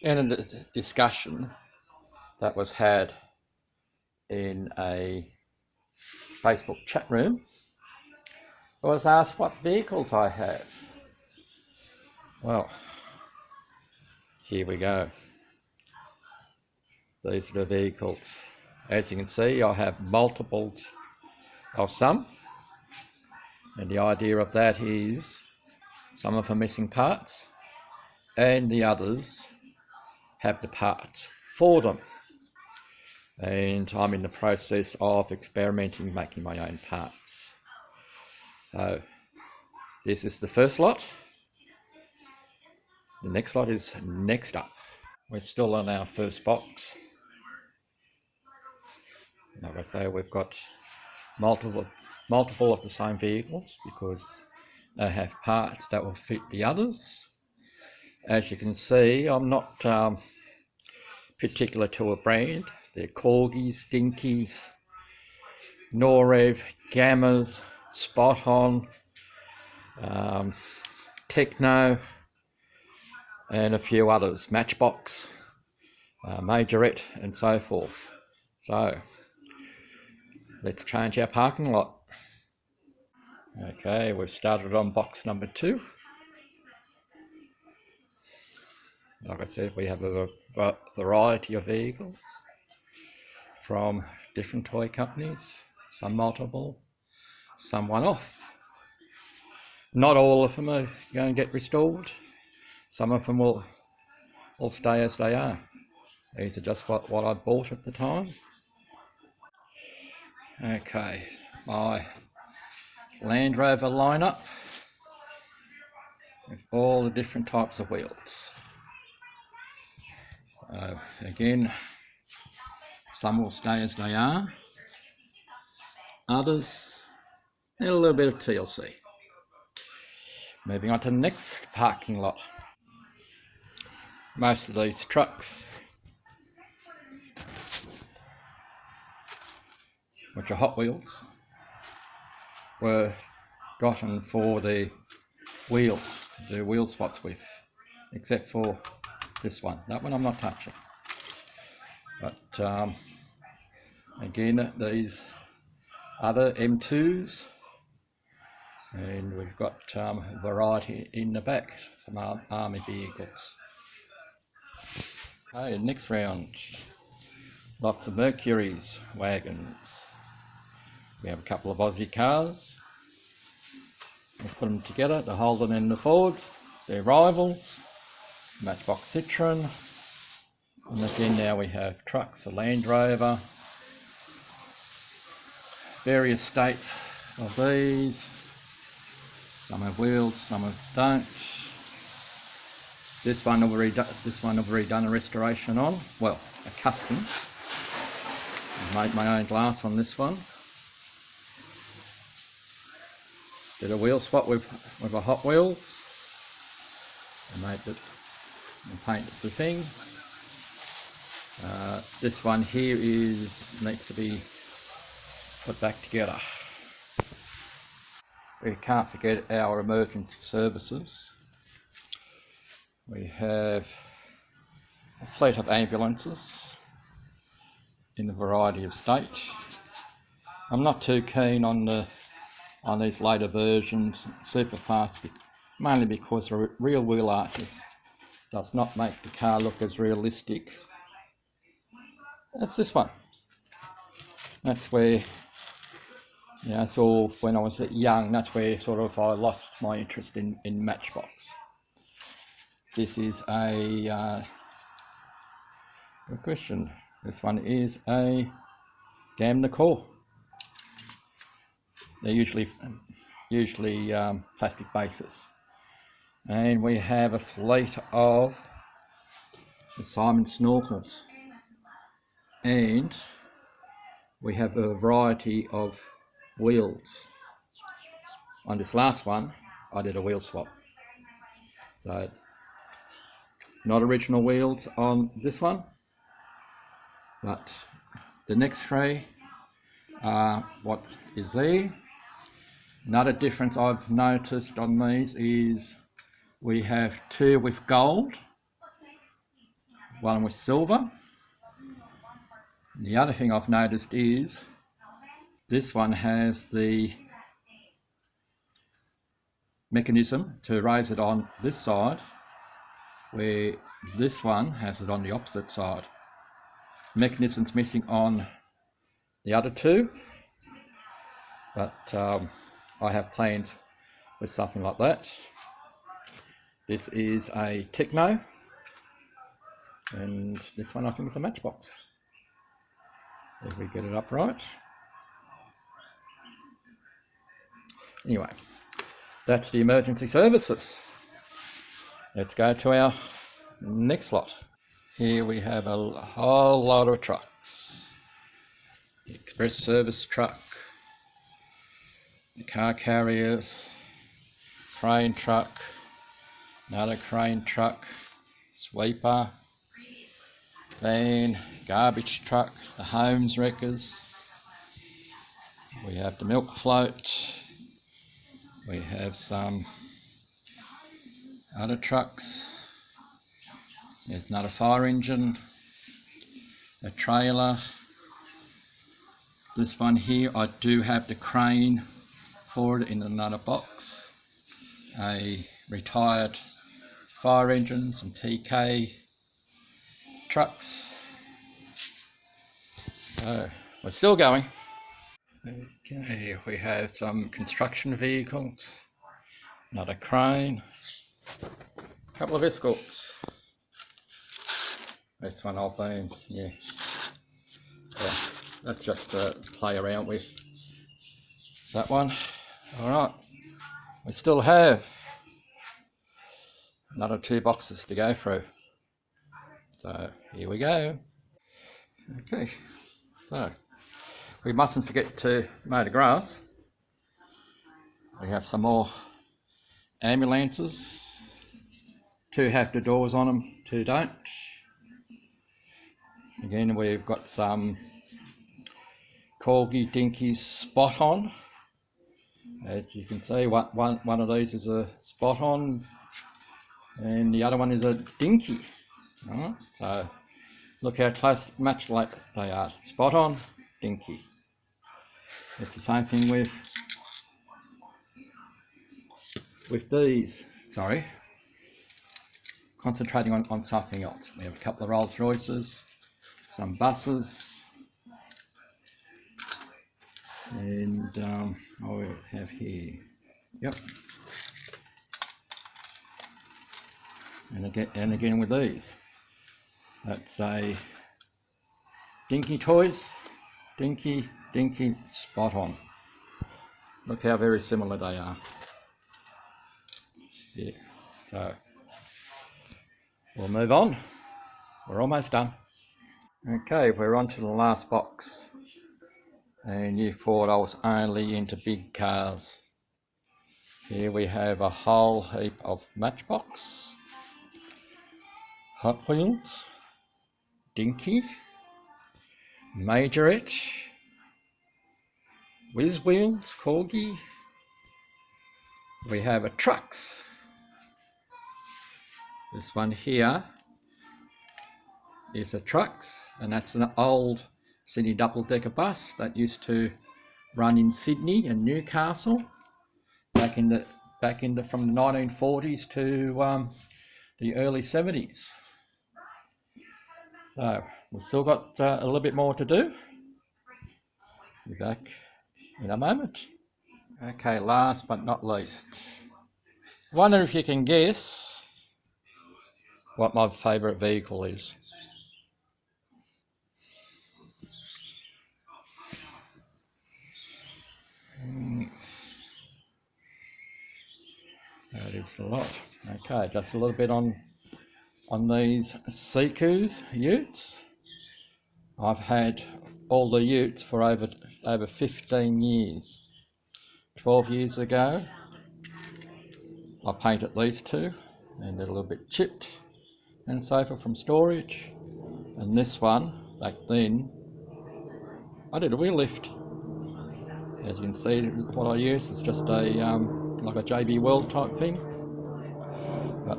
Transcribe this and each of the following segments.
In a discussion that was had in a Facebook chat room, I was asked what vehicles I have. Well, here we go. These are the vehicles. As you can see, I have multiples of some, and the idea of that is some of them are missing parts and the others have the parts for them. And I'm in the process of experimenting, making my own parts. So this is the first lot. The next lot is next up. We're still on our first box. Like I say, we've got multiple of the same vehicles because they have parts that will fit the others. As you can see, I'm not particular to a brand. They're Corgis, Dinkies, Norev, Gammas, Spot On, Techno, and a few others, Matchbox, Majorette, and so forth. So let's change our parking lot. Okay, we've started on box number 2. Like I said, we have a variety of vehicles from different toy companies, some multiple, some one-off. Not all of them are going to get restored. Some of them will stay as they are. These are just what I bought at the time. Okay, my Land Rover lineup with all the different types of wheels. Again, some will stay as they are. Others need a little bit of TLC. Moving on to the next parking lot. Most of these trucks, which are Hot Wheels, were gotten for the wheels, to do wheel spots with, except for this one. That one I'm not touching. But again, these other M2s, and we've got variety in the back, some army vehicles. Okay, next round, lots of Mercuries, wagons. We have a couple of Aussie cars. We'll put them together, the Holden and the Ford. They're rivals. Matchbox Citroen. And again, now we have trucks, a Land Rover. Various states of these. Some have wheels, some don't. This one I've already done a restoration on. Well, a custom. I made my own glass on this one. Did a wheel spot with a Hot Wheels. I made it and painted the thing. This one here needs to be put back together. We can't forget our emergency services. We have a fleet of ambulances in a variety of states. I'm not too keen on these later versions, super fast, mainly because the real wheel arches does not make the car look as realistic. That's this one. That's where, so when I was young, that's where sort of I lost my interest in Matchbox. This is a good question. This one is a Gam the Core. They're usually plastic bases. And we have a fleet of the Simon snorkels. And we have a variety of wheels. On this last one, I did a wheel swap. So, not original wheels on this one, but the next three are what is there. Another difference I've noticed on these is we have 2 with gold one with silver. And the other thing I've noticed is this one has the mechanism to raise it on this side, where this one has it on the opposite side. Mechanism's missing on the other two, but I have plans with something like that. This is a Techno, and this one I think is a Matchbox. If we get it up right. Anyway, that's the emergency services. Let's go to our next lot. Here we have a whole lot of trucks. The express service truck, the car carriers, crane truck, another crane truck, sweeper, van, garbage truck, the homes wreckers. We have the milk float. We have some other trucks. There's another fire engine, a trailer. This one here, I do have the crane for it in another box. A retired fire engine, some TK trucks. So we're still going. Okay, we have some construction vehicles, another crane, a couple of escorts. This one I've been, yeah, that's just to play around with. That one. Alright, we still have another 2 boxes to go through. So here we go. Okay, so we mustn't forget to mow the grass. We have some more ambulances. 2 have the doors on them, 2 don't. Again, we've got some Corgi Dinkies spot on. As you can see, one of these is a spot on and the other one is a dinky. Alright, so look how close, much like they are. Spot on, dinky. It's the same thing with these. Sorry, concentrating on something else. We have a couple of Rolls Royces, some buses, and what we have here. Yep. And again with these. That's a Dinky Toys, Dinky spot on. Look how very similar they are. Yeah, so we'll move on. We're almost done. Okay, we're on to the last box. And you thought I was only into big cars. Here we have a whole heap of Matchbox, Hot Wheels, Dinky, Majorette, Whiz Wheels, Corgi. We have a Trucks. This one here is a Trucks, and that's an old Sydney double-decker bus that used to run in Sydney and Newcastle back in the from the 1940s to the early 70s. So we've still got a little bit more to do. Be back in a moment. Okay, last but not least, wonder if you can guess what my favourite vehicle is. That is a lot. Okay, just a little bit on these Seacoos utes. I've had all the utes for over 15 years. 12 years ago, I painted these 2, and they're a little bit chipped and so forth from storage. And this one, back then, I did a wheel lift. As you can see, what I use is just a like a JB World type thing, but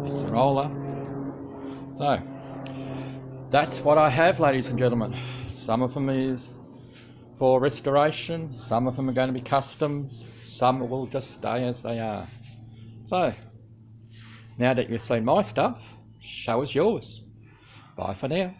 it's a roller. So that's what I have, ladies and gentlemen. Some of them is for restoration, some of them are going to be customs, some will just stay as they are. So now that you've seen my stuff, show us yours. Bye for now.